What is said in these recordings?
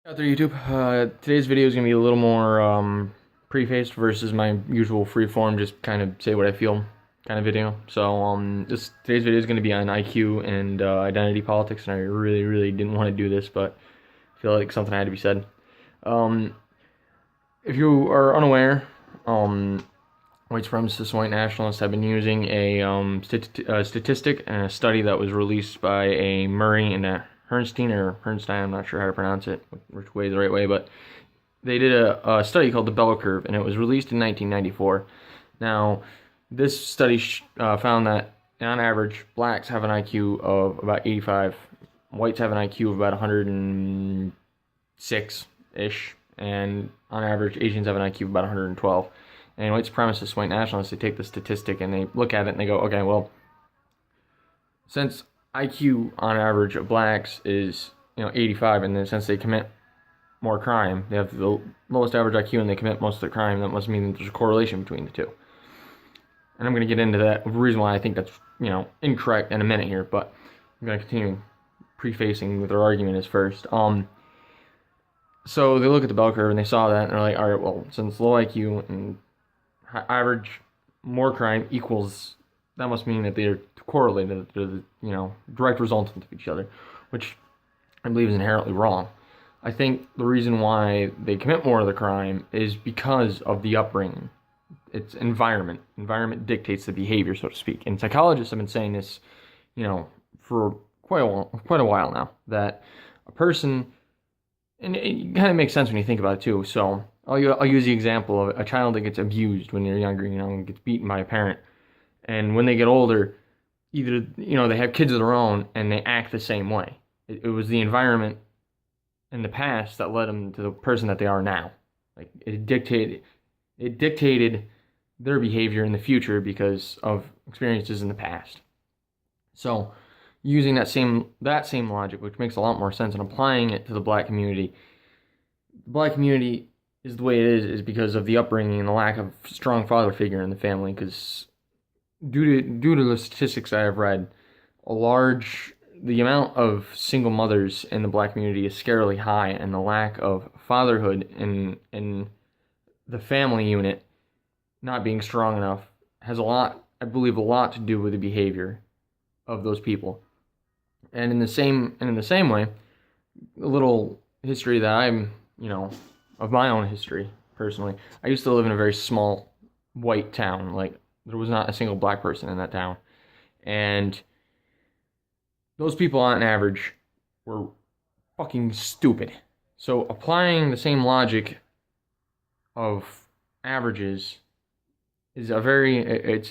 Out there, YouTube. Today's video is going to be a little more prefaced versus my usual freeform, just kind of say what I feel kind of video. So today's video is going to be on IQ and identity politics, and I really didn't want to do this, but I feel like something had to be said. If you are unaware, white supremacists, white nationalists have been using a statistic and a study that was released by a Murray and a Hernstein, I'm not sure how to pronounce it, which way is the right way, but they did a study called the Bell Curve, and it was released in 1994. Now, this study found that, on average, blacks have an IQ of about 85, whites have an IQ of about 106-ish, and on average, Asians have an IQ of about 112. And white supremacists, white nationalists, they take the statistic and they look at it and they go, okay, well, since IQ on average of blacks is 85, and then since they commit more crime, they have the lowest average IQ and they commit most of the crime, that must mean that there's a correlation between the two. And I'm going to get into that, the reason why I think that's incorrect in a minute here, but I'm going to continue prefacing with their argument is first. So they look at the bell curve and they saw that and they're like, all right, well, since low IQ and average more crime equals, that must mean that they're correlated, they're direct resultant of each other, which I believe is inherently wrong. I think the reason why they commit more of the crime is because of the upbringing. It's environment. Environment dictates the behavior, so to speak. And psychologists have been saying this, for quite a while now, that a person, and it kind of makes sense when you think about it too. So I'll use the example of a child that gets abused when they're younger, and gets beaten by a parent. And when they get older, either, they have kids of their own and they act the same way. It was the environment in the past that led them to the person that they are now. Like, it dictated their behavior in the future because of experiences in the past. So, using that same logic, which makes a lot more sense, and applying it to the black community, the black community is the way it is because of the upbringing and the lack of strong father figure in the family. Because due to the statistics I have read, the amount of single mothers in the black community is scarily high, and the lack of fatherhood in the family unit not being strong enough has I believe a lot to do with the behavior of those people. And in the same way, a little history that I'm, of my own history personally, I used to live in a very small white town. Like, there was not a single black person in that town. And those people on average were fucking stupid. So applying the same logic of averages is a very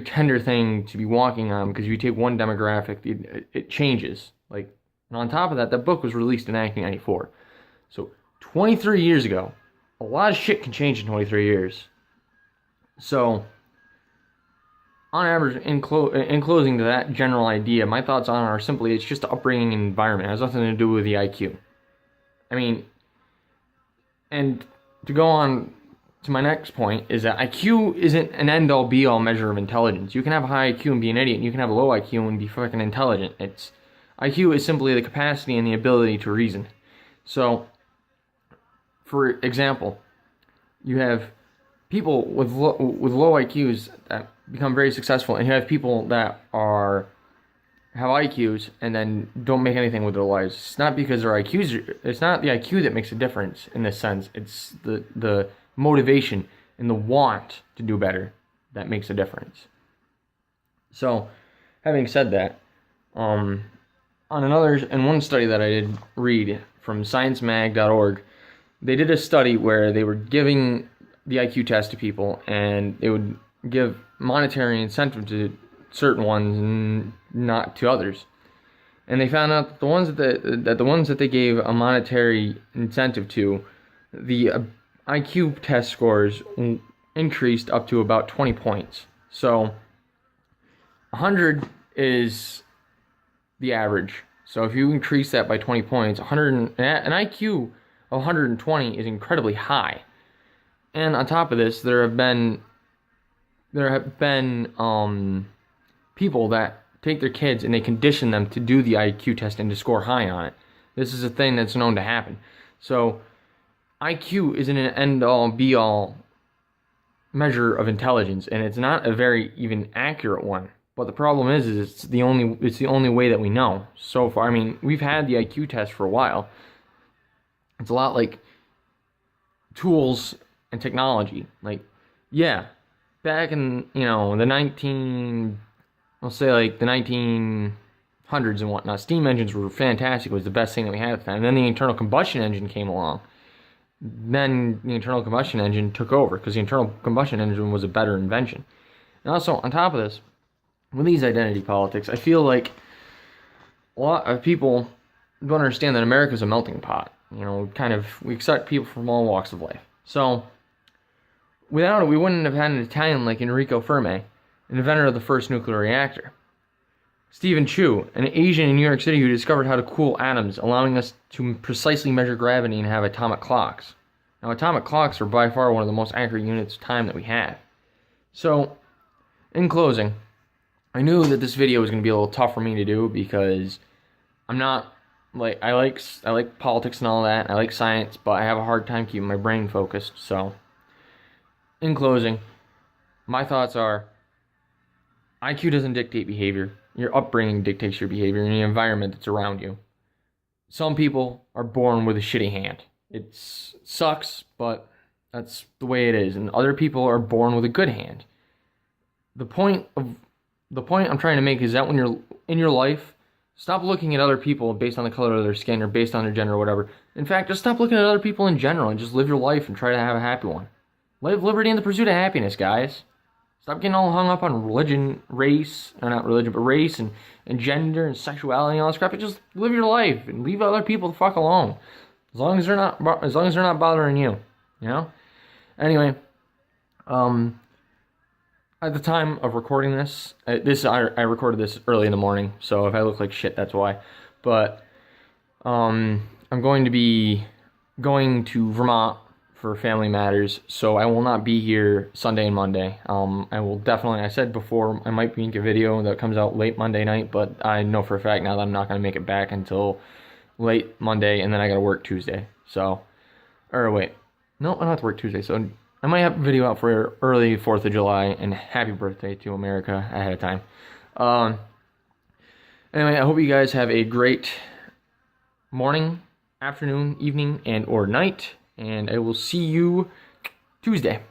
tender thing to be walking on, because if you take one demographic, it changes. Like, and on top of that, book was released in 1994. So 23 years ago, a lot of shit can change in 23 years. So, on average, in closing to that general idea, my thoughts on it are simply, it's just the upbringing and environment. It has nothing to do with the IQ. I mean, and to go on to my next point, is that IQ isn't an end-all be-all measure of intelligence. You can have a high IQ and be an idiot, and you can have a low IQ and be fucking intelligent. IQ is simply the capacity and the ability to reason. So, for example, you have people with low IQs that become very successful, and you have people that have IQs and then don't make anything with their lives. It's not because their IQs. It's not the IQ that makes a difference in this sense. It's the motivation and the want to do better that makes a difference. So, having said that, in one study that I did read from sciencemag.org, they did a study where they were giving the IQ test to people, and they would give monetary incentive to certain ones and not to others. And they found out that the ones that they gave a monetary incentive to, the IQ test scores increased up to about 20 points. So 100 is the average. So if you increase that by 20 points, an IQ of 120 is incredibly high. And on top of this, there have been people that take their kids and they condition them to do the IQ test and to score high on it. This is a thing that's known to happen. So IQ isn't an end-all, be-all measure of intelligence, and it's not a very even accurate one. But the problem is it's the only way that we know so far. I mean, we've had the IQ test for a while. It's a lot like tools and technology. Like, yeah, back in, the I'll say like the 1900s and whatnot, steam engines were fantastic. It was the best thing that we had at the time. And then the internal combustion engine came along. Then the internal combustion engine took over because the internal combustion engine was a better invention. And also, on top of this, with these identity politics, I feel like a lot of people don't understand that America's a melting pot. We accept people from all walks of life. So, without it, we wouldn't have had an Italian like Enrico Fermi, an inventor of the first nuclear reactor. Stephen Chu, an Asian in New York City who discovered how to cool atoms, allowing us to precisely measure gravity and have atomic clocks. Now, atomic clocks are by far one of the most accurate units of time that we have. So, in closing, I knew that this video was going to be a little tough for me to do because I'm not like I like politics and all that. I like science, but I have a hard time keeping my brain focused. So, in closing, my thoughts are IQ doesn't dictate behavior. Your upbringing dictates your behavior and the environment that's around you. Some people are born with a shitty hand. It sucks, but that's the way it is. And other people are born with a good hand. The point I'm trying to make is that when you're in your life, stop looking at other people based on the color of their skin or based on their gender or whatever. In fact, just stop looking at other people in general and just live your life and try to have a happy one. Live liberty in the pursuit of happiness, guys. Stop getting all hung up on religion, race, or not religion, but race and gender and sexuality and all this crap. And just live your life and leave other people the fuck alone. As long as they're not bothering you, Anyway, at the time of recording this, I recorded this early in the morning, so if I look like shit, that's why. But I'm going to be going to Vermont for family matters, so I will not be here Sunday and Monday. I will definitely, I said before, I might make a video that comes out late Monday night, but I know for a fact now that I'm not going to make it back until late Monday, and then I got to work Tuesday. So, or wait, no, I don't have to work Tuesday, so I might have a video out for early 4th of July, and happy birthday to America ahead of time. Anyway, I hope you guys have a great morning, afternoon, evening, and or night, and I will see you Tuesday.